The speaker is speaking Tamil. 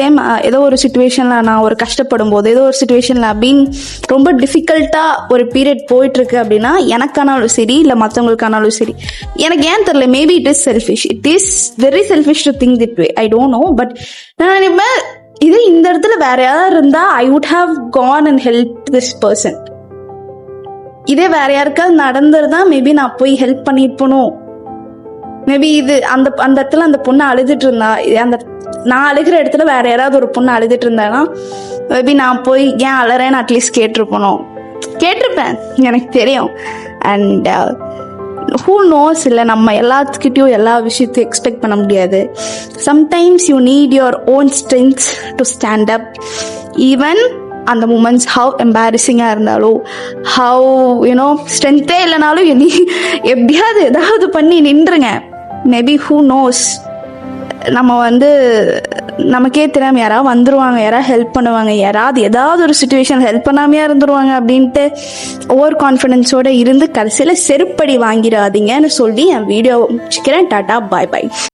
டைம் ஏதோ ஒரு சுச்சுவேஷனில் நான் ஒரு கஷ்டப்படும் போது, ஏதோ ஒரு சுச்சுவேஷனில் அப்படின்னு ரொம்ப டிஃபிகல்ட்டாக ஒரு பீரியட் போயிட்டுருக்கு அப்படின்னா, எனக்கானாலும் சரி இல்லை மற்றவங்களுக்கானாலும் சரி, எனக்கு ஏன் தெரியல, maybe it is selfish, it is very selfish to think that way, I don't know. But நான் நினைப்பேன், இது இந்த இடத்துல வேற யாராவது இருந்தா I would have gone and help this person. இதே வேற யாருக்காவது நடந்துருந்தா மேபி நான் போய் ஹெல்ப் பண்ணிருப்பணும். மேபி இது அந்த அந்த இடத்துல அந்த பொண்ணு அழுதுட்டு இருந்தா, அந்த நான் அழுகிற இடத்துல வேற யாராவது ஒரு பொண்ணு அழுதுட்டு இருந்தானா மேபி நான் போய் ஏன் அழறேன்னு அட்லீஸ்ட் கேட்டிருப்பேன், எனக்கு தெரியும். அண்ட் ஹூ நோஸ், இல்லை நம்ம எல்லாத்துக்கிட்டையும் எல்லா விஷயத்தையும் எக்ஸ்பெக்ட் பண்ண முடியாது. Sometimes you need your own strength to stand up. Even அந்த மூமெண்ட்ஸ் ஹவ் எம்பாரசிங்காக இருந்தாலும், ஹவ் யூனோ ஸ்ட்ரென்த்தே இல்லைனாலும் எப்படியாவது ஏதாவது பண்ணி நின்றுங்க. மேபி ஹூ நோஸ், நம்ம நமக்கே தெரியாம யாராவது வந்துருவாங்க, யாராவது ஹெல்ப் பண்ணுவாங்க, ஏதாவது ஒரு சுச்சுவேஷன் ஹெல்ப் பண்ணாமையா இருந்துருவாங்க அப்படின்ட்டு ஓவர் கான்ஃபிடென்ஸோட இருந்து கடைசியில் செருப்படி வாங்கிடாதீங்கன்னு சொல்லி என் வீடியோ முடிச்சுக்கிறேன். டாடா, பாய் பாய்.